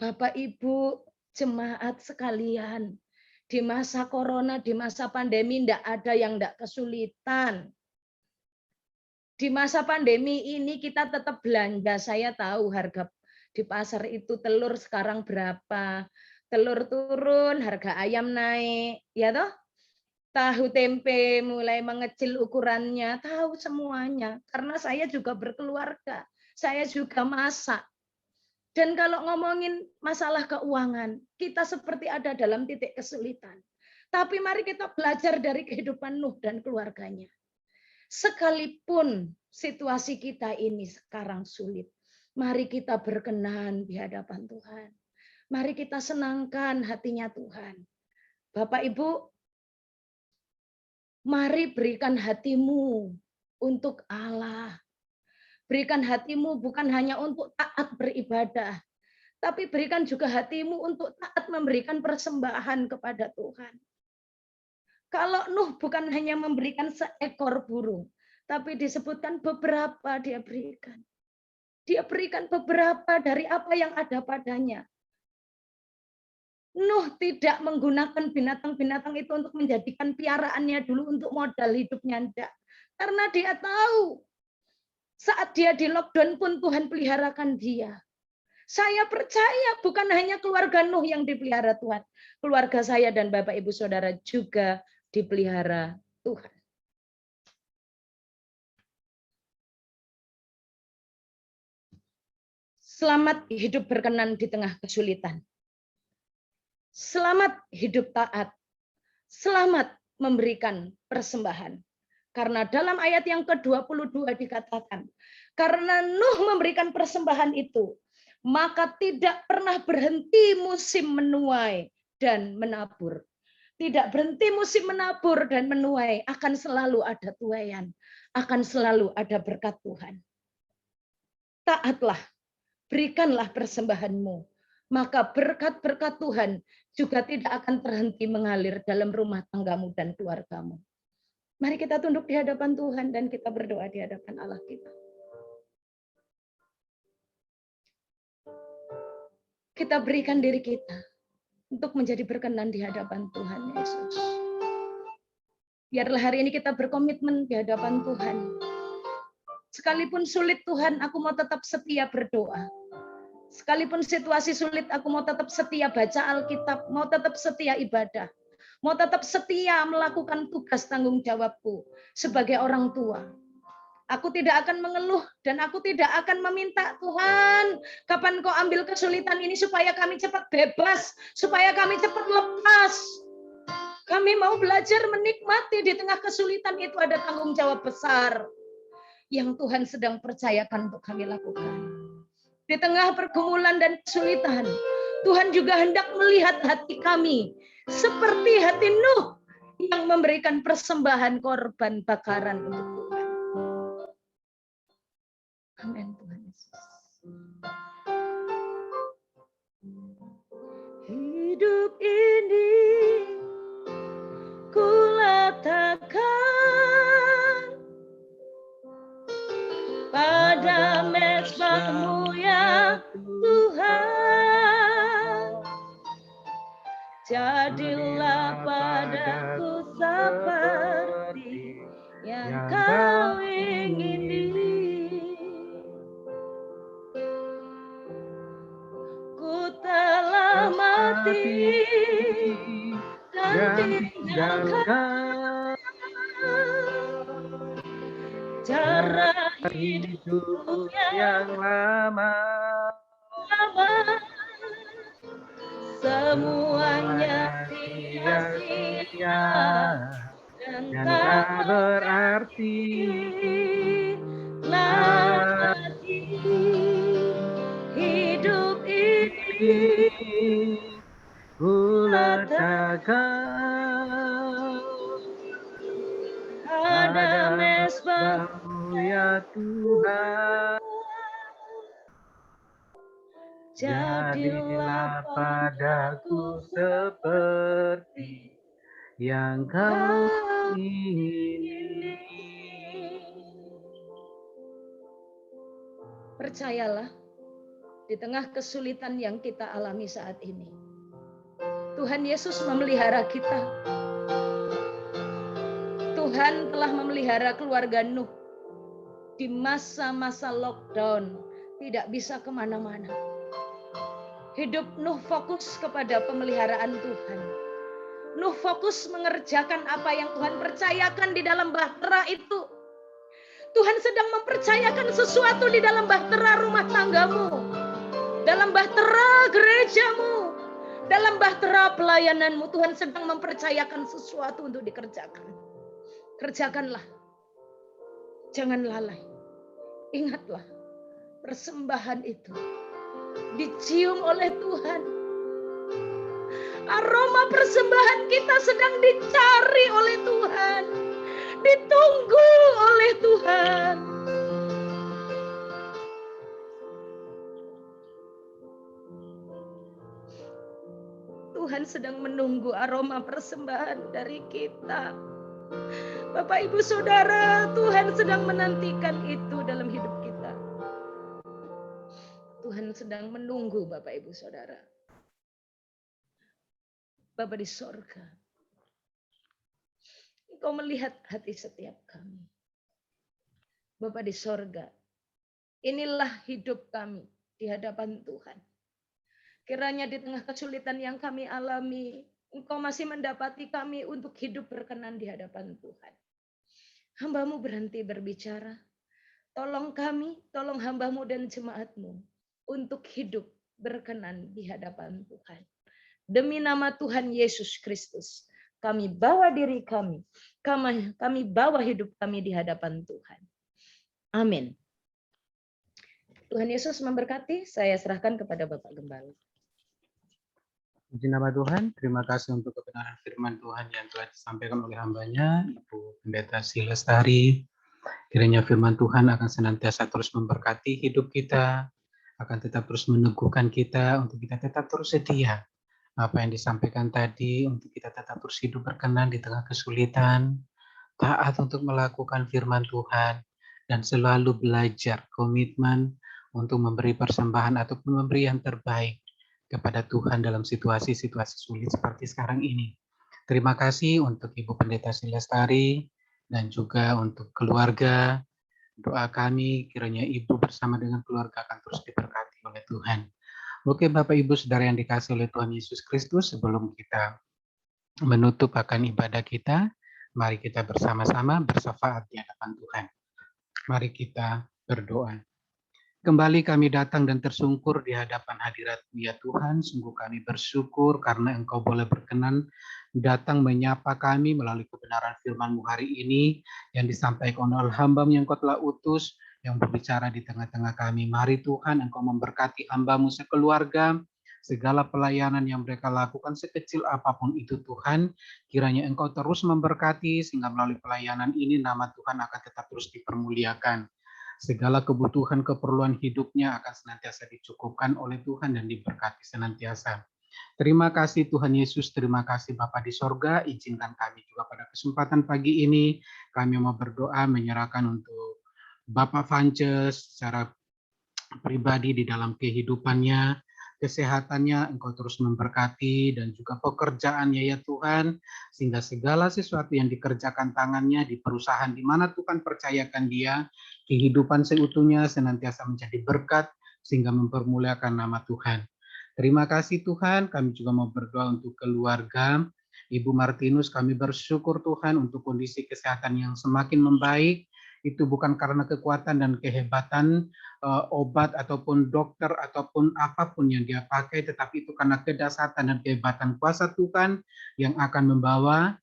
Bapak Ibu jemaat sekalian, di masa corona, di masa pandemi tidak ada yang tidak kesulitan. Di masa pandemi ini kita tetap belanja. Saya tahu harga di pasar itu telur sekarang berapa. Telur turun, harga ayam naik, ya toh? Tahu tempe mulai mengecil ukurannya, tahu semuanya. Karena saya juga berkeluarga, saya juga masak. Dan kalau ngomongin masalah keuangan, kita seperti ada dalam titik kesulitan. Tapi mari kita belajar dari kehidupan Nuh dan keluarganya. Sekalipun situasi kita ini sekarang sulit, mari kita berkenan di hadapan Tuhan. Mari kita senangkan hatinya Tuhan. Bapak Ibu, mari berikan hatimu untuk Allah. Berikan hatimu bukan hanya untuk taat beribadah, Tapi berikan juga hatimu untuk taat memberikan persembahan kepada Tuhan. Kalau Nuh bukan hanya memberikan seekor burung, tapi disebutkan beberapa dia berikan. Dia berikan beberapa dari apa yang ada padanya. Nuh tidak menggunakan binatang-binatang itu untuk menjadikan piaraannya dulu untuk modal hidupnya. Enggak. Karena dia tahu saat dia di lockdown pun Tuhan peliharakan dia. Saya percaya bukan hanya keluarga Nuh yang dipelihara Tuhan. Keluarga saya dan Bapak Ibu Saudara juga dipelihara Tuhan. Selamat hidup berkenan di tengah kesulitan. Selamat hidup taat. Selamat memberikan persembahan. Karena dalam ayat yang ke-22 dikatakan, karena Nuh memberikan persembahan itu, maka tidak pernah berhenti musim menuai dan menabur. Tidak berhenti musim menabur dan menuai, akan selalu ada tuaian, akan selalu ada berkat Tuhan. Taatlah, berikanlah persembahanmu, maka berkat-berkat Tuhan juga tidak akan terhenti mengalir dalam rumah tanggamu dan keluargamu. Mari kita tunduk di hadapan Tuhan dan kita berdoa di hadapan Allah kita. Kita berikan diri kita untuk menjadi berkenan di hadapan Tuhan Yesus. Biarlah hari ini kita berkomitmen di hadapan Tuhan. Sekalipun sulit Tuhan, aku mau tetap setia berdoa. Sekalipun situasi sulit, aku mau tetap setia baca Alkitab, mau tetap setia ibadah, mau tetap setia melakukan tugas tanggung jawabku sebagai orang tua. Aku tidak akan mengeluh dan aku tidak akan meminta, Tuhan, kapan kau ambil kesulitan ini supaya kami cepat bebas, supaya kami cepat lepas. Kami mau belajar menikmati di tengah kesulitan itu ada tanggung jawab besar yang Tuhan sedang percayakan untuk kami lakukan. Di tengah pergumulan dan kesulitan, Tuhan juga hendak melihat hati kami seperti hati Nuh yang memberikan persembahan korban bakaran untuk Tuhan. Amin Tuhan Yesus. Hidup ini kulatakan pada mezbah-Mu ya Tuhan. Jadilah padaku seperti yang Kau ingini. Ku telah mati dan tinggalkan cara hidup yang lama. Semuanya sia-sia dan tak berarti lagi. Hidup ini kulatakan pada mezbah-Mu ya Tuhan. Jadilah padaku seperti yang Kau ingini. Percayalah, di tengah kesulitan yang kita alami saat ini, Tuhan Yesus memelihara kita. Tuhan telah memelihara keluarga Nuh di masa-masa lockdown, tidak bisa kemana-mana. Hidup Nuh fokus kepada pemeliharaan Tuhan. Nuh fokus mengerjakan apa yang Tuhan percayakan di dalam bahtera itu. Tuhan sedang mempercayakan sesuatu di dalam bahtera rumah tanggamu, dalam bahtera gerejamu, dalam bahtera pelayananmu. Tuhan sedang mempercayakan sesuatu untuk dikerjakan. Kerjakanlah. Jangan lalai. Ingatlah, persembahan itu dicium oleh Tuhan. Aroma persembahan kita sedang dicari oleh Tuhan, ditunggu oleh Tuhan. Tuhan sedang menunggu aroma persembahan dari kita. Bapak Ibu Saudara, Tuhan sedang menantikan itu dalam hidup kita. Tuhan sedang menunggu Bapak Ibu Saudara. Bapa di sorga, Engkau melihat hati setiap kami. Bapa di sorga, inilah hidup kami di hadapan Tuhan. Kiranya di tengah kesulitan yang kami alami, Engkau masih mendapati kami untuk hidup berkenan di hadapan Tuhan. Hamba-Mu berhenti berbicara. Tolong kami, tolong hamba-Mu dan jemaat-Mu untuk hidup berkenan di hadapan Tuhan. Demi nama Tuhan Yesus Kristus, kami bawa diri kami bawa hidup kami di hadapan Tuhan. Amin. Tuhan Yesus memberkati, saya serahkan kepada Bapak Gembala. Puji nama Tuhan, terima kasih untuk kebenaran firman Tuhan yang telah disampaikan oleh hambanya, Ibu Pendeta Silestari. Kiranya firman Tuhan akan senantiasa terus memberkati hidup kita, akan tetap terus meneguhkan kita untuk kita tetap terus setia. Apa yang disampaikan tadi, untuk kita tetap terus hidup berkenan di tengah kesulitan, taat untuk melakukan firman Tuhan, dan selalu belajar komitmen untuk memberi persembahan ataupun memberi yang terbaik kepada Tuhan dalam situasi-situasi sulit seperti sekarang ini. Terima kasih untuk Ibu Pendeta Silestari dan juga untuk keluarga. Doa kami kiranya Ibu bersama dengan keluarga akan terus diberkati oleh Tuhan. Oke Bapak Ibu Saudara yang dikasihi oleh Tuhan Yesus Kristus, sebelum kita menutup akan ibadah kita, mari kita bersama-sama bersafaat di hadapan Tuhan. Mari kita berdoa. Kembali kami datang dan tersungkur di hadapan hadirat-Mu ya Tuhan. Sungguh kami bersyukur karena Engkau boleh berkenan datang menyapa kami melalui kebenaran firman-Mu hari ini yang disampaikan oleh hamba-Mu yang Kau telah utus, yang berbicara di tengah-tengah kami. Mari Tuhan Engkau memberkati hamba-Mu sekeluarga, segala pelayanan yang mereka lakukan sekecil apapun itu Tuhan. Kiranya Engkau terus memberkati sehingga melalui pelayanan ini nama Tuhan akan tetap terus dipermuliakan. Segala kebutuhan keperluan hidupnya akan senantiasa dicukupkan oleh Tuhan dan diberkati senantiasa. Terima kasih Tuhan Yesus, terima kasih Bapa di sorga. Izinkan kami juga pada kesempatan pagi ini, kami mau berdoa menyerahkan untuk Bapak Vances secara pribadi di dalam kehidupannya, kesehatannya, Engkau terus memberkati, dan juga pekerjaannya ya Tuhan, sehingga segala sesuatu yang dikerjakan tangannya di perusahaan di mana Tuhan percayakan dia, kehidupan seutuhnya senantiasa menjadi berkat, sehingga mempermuliakan nama Tuhan. Terima kasih Tuhan, kami juga mau berdoa untuk keluarga Ibu Martinus. Kami bersyukur Tuhan untuk kondisi kesehatan yang semakin membaik. Itu bukan karena kekuatan dan kehebatan obat ataupun dokter ataupun apapun yang dia pakai, tetapi itu karena kedasatan dan kehebatan kuasa Tuhan yang akan membawa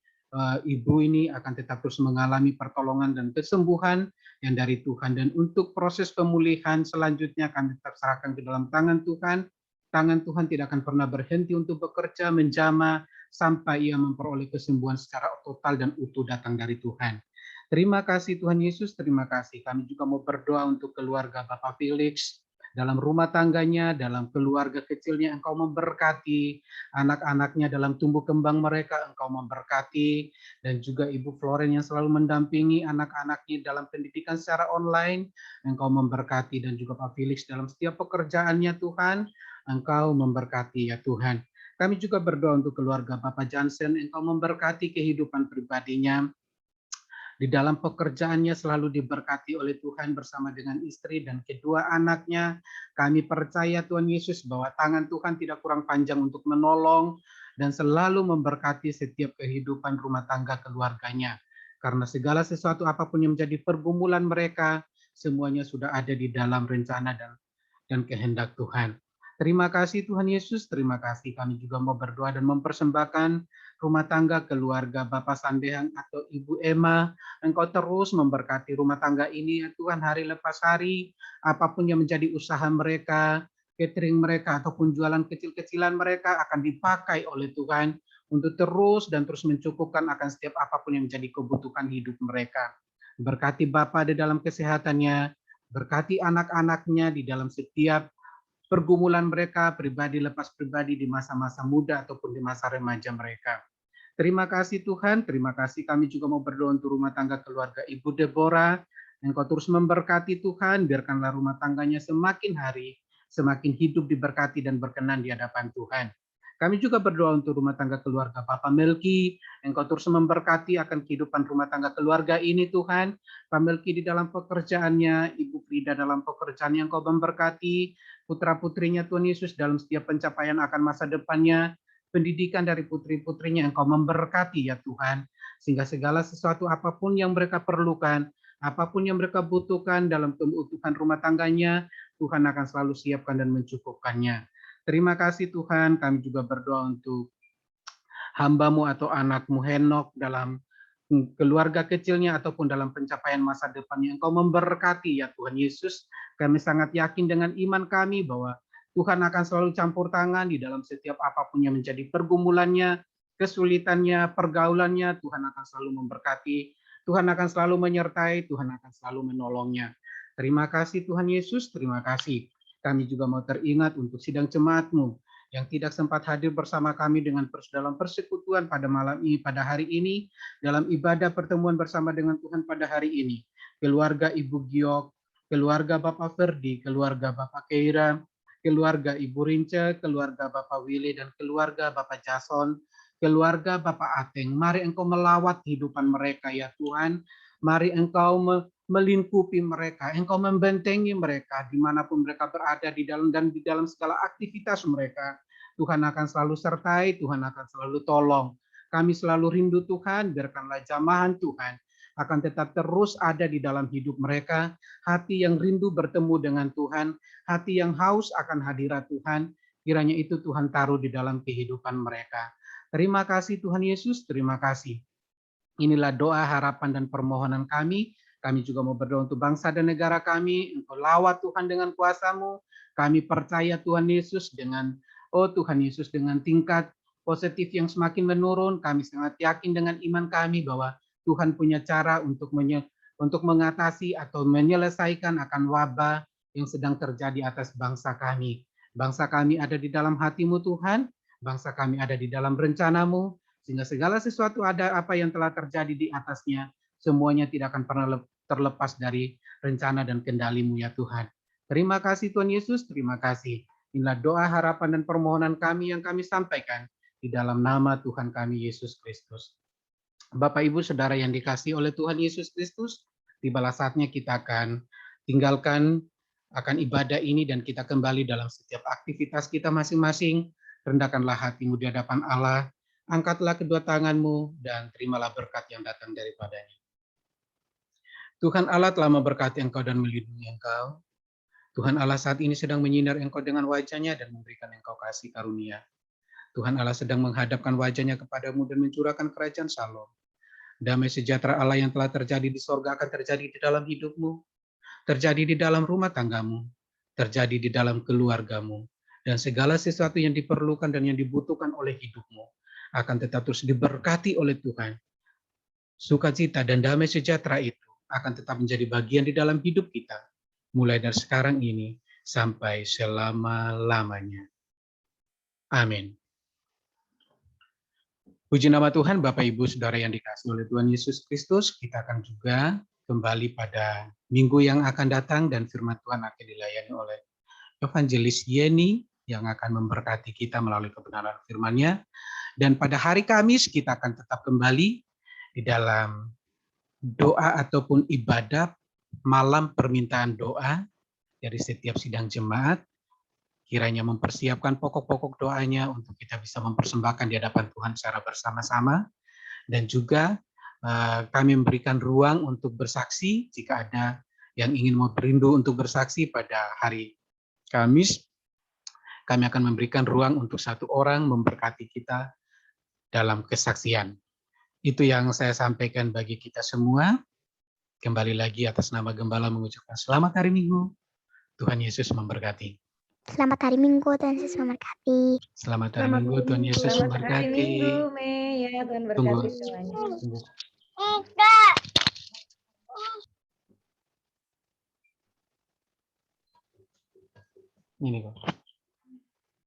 ibu ini akan tetap terus mengalami pertolongan dan kesembuhan yang dari Tuhan. Dan untuk proses pemulihan selanjutnya akan tetap serahkan ke dalam tangan Tuhan. Tangan Tuhan tidak akan pernah berhenti untuk bekerja, menjamah, sampai ia memperoleh kesembuhan secara total dan utuh datang dari Tuhan. Terima kasih Tuhan Yesus, terima kasih. Kami juga mau berdoa untuk keluarga Bapak Felix, dalam rumah tangganya, dalam keluarga kecilnya, Engkau memberkati anak-anaknya dalam tumbuh kembang mereka, Engkau memberkati, dan juga Ibu Floren yang selalu mendampingi anak-anaknya dalam pendidikan secara online, Engkau memberkati, dan juga Pak Felix dalam setiap pekerjaannya Tuhan, Engkau memberkati ya Tuhan. Kami juga berdoa untuk keluarga Bapak Jansen, Engkau memberkati kehidupan pribadinya, di dalam pekerjaannya selalu diberkati oleh Tuhan bersama dengan istri dan kedua anaknya. Kami percaya Tuhan Yesus bahwa tangan Tuhan tidak kurang panjang untuk menolong dan selalu memberkati setiap kehidupan rumah tangga keluarganya. Karena segala sesuatu apapun yang menjadi pergumulan mereka, semuanya sudah ada di dalam rencana dan kehendak Tuhan. Terima kasih Tuhan Yesus, terima kasih. Kami juga mau berdoa dan mempersembahkan rumah tangga keluarga Bapak Sandehang atau Ibu Emma. Engkau terus memberkati rumah tangga ini ya Tuhan, hari lepas hari, apapun yang menjadi usaha mereka, catering mereka ataupun jualan kecil-kecilan mereka akan dipakai oleh Tuhan untuk terus dan terus mencukupkan akan setiap apapun yang menjadi kebutuhan hidup mereka. Berkati Bapak di dalam kesehatannya, berkati anak-anaknya di dalam setiap pergumulan mereka pribadi lepas pribadi di masa-masa muda ataupun di masa remaja mereka. Terima kasih Tuhan, terima kasih kami juga mau berdoa untuk rumah tangga keluarga Ibu Deborah. Engkau terus memberkati Tuhan, biarkanlah rumah tangganya semakin hari, semakin hidup diberkati dan berkenan di hadapan Tuhan. Kami juga berdoa untuk rumah tangga keluarga Bapak Melki. Engkau terus memberkati akan kehidupan rumah tangga keluarga ini Tuhan. Pak Melki di dalam pekerjaannya, Ibu Frida dalam pekerjaannya Engkau memberkati. Putra-putrinya Tuhan Yesus dalam setiap pencapaian akan masa depannya. Pendidikan dari putri-putrinya Engkau memberkati ya Tuhan. Sehingga segala sesuatu apapun yang mereka perlukan, apapun yang mereka butuhkan dalam keutuhan rumah tangganya, Tuhan akan selalu siapkan dan mencukupkannya. Terima kasih Tuhan, kami juga berdoa untuk hamba-Mu atau anak-Mu Henok dalam keluarga kecilnya ataupun dalam pencapaian masa depannya. Engkau memberkati ya Tuhan Yesus. Kami sangat yakin dengan iman kami bahwa Tuhan akan selalu campur tangan di dalam setiap apapun yang menjadi pergumulannya, kesulitannya, pergaulannya. Tuhan akan selalu memberkati, Tuhan akan selalu menyertai, Tuhan akan selalu menolongnya. Terima kasih Tuhan Yesus, terima kasih. Kami juga mau teringat untuk sidang jemaat-Mu yang tidak sempat hadir bersama kami dalam persekutuan pada malam ini, pada hari ini, dalam ibadah pertemuan bersama dengan Tuhan pada hari ini. Keluarga Ibu Giok, keluarga Bapak Ferdi, keluarga Bapak Keira, keluarga Ibu Rince, keluarga Bapak Willy, dan keluarga Bapak Jason, keluarga Bapak Ateng. Mari Engkau melawat kehidupan mereka ya Tuhan. Mari Engkau melingkupi mereka, Engkau membentengi mereka dimanapun mereka berada di dalam segala aktivitas mereka. Tuhan akan selalu sertai, Tuhan akan selalu tolong. Kami selalu rindu Tuhan, biarkanlah jamahan Tuhan akan tetap terus ada di dalam hidup mereka, hati yang rindu bertemu dengan Tuhan, hati yang haus akan hadirat Tuhan, kiranya itu Tuhan taruh di dalam kehidupan mereka. Terima kasih Tuhan Yesus, terima kasih. Inilah doa, harapan, dan permohonan kami. Kami juga mau berdoa untuk bangsa dan negara kami. Engkau lawat Tuhan dengan kuasa-Mu. Kami percaya Tuhan Yesus dengan, Tuhan Yesus dengan tingkat positif yang semakin menurun. Kami sangat yakin dengan iman kami bahwa Tuhan punya cara untuk mengatasi atau menyelesaikan akan wabah yang sedang terjadi atas bangsa kami. Bangsa kami ada di dalam hati-Mu Tuhan. Bangsa kami ada di dalam rencana-Mu. Sehingga segala sesuatu ada apa yang telah terjadi di atasnya, semuanya tidak akan pernah terlepas dari rencana dan kendali-Mu ya Tuhan. Terima kasih Tuhan Yesus, terima kasih. Inilah doa, harapan, dan permohonan kami yang kami sampaikan di dalam nama Tuhan kami Yesus Kristus. Bapak Ibu Saudara yang dikasihi oleh Tuhan Yesus Kristus, tibalah saatnya kita akan tinggalkan akan ibadah ini dan kita kembali dalam setiap aktivitas kita masing-masing. Rendahkanlah hatimu di hadapan Allah, angkatlah kedua tanganmu dan terimalah berkat yang datang daripadanya. Tuhan Allah telah memberkati engkau dan melindungi engkau. Tuhan Allah saat ini sedang menyinar engkau dengan wajah-Nya dan memberikan engkau kasih karunia. Tuhan Allah sedang menghadapkan wajah-Nya kepadamu dan mencurahkan kerajaan Shalom. Damai sejahtera Allah yang telah terjadi di sorga akan terjadi di dalam hidupmu, terjadi di dalam rumah tanggamu, terjadi di dalam keluargamu, dan segala sesuatu yang diperlukan dan yang dibutuhkan oleh hidupmu akan tetap terus diberkati oleh Tuhan. Sukacita dan damai sejahtera itu akan tetap menjadi bagian di dalam hidup kita, mulai dari sekarang ini sampai selama-lamanya. Amin. Puji nama Tuhan, Bapak Ibu Saudara yang dikasihi oleh Tuhan Yesus Kristus, kita akan juga kembali pada minggu yang akan datang dan firman Tuhan akan dilayani oleh Evangelis Yeni yang akan memberkati kita melalui kebenaran firman-Nya. Dan pada hari Kamis kita akan tetap kembali di dalam doa ataupun ibadah malam permintaan doa dari setiap sidang jemaat. Kiranya mempersiapkan pokok-pokok doanya untuk kita bisa mempersembahkan di hadapan Tuhan secara bersama-sama. Dan juga kami memberikan ruang untuk bersaksi jika ada yang ingin berindu untuk bersaksi pada hari Kamis. Kami akan memberikan ruang untuk satu orang memberkati kita dalam kesaksian. Itu yang saya sampaikan bagi kita semua. Kembali lagi atas nama Gembala mengucapkan selamat hari Minggu. Tuhan Yesus memberkati. Selamat hari Minggu, Tuhan Yesus memberkati. Selamat hari Minggu, Tuhan Yesus Selamat hari memberkati. Minggu, Mei. Ya, Tuhan berkati semuanya. Tunggu. Ini kok.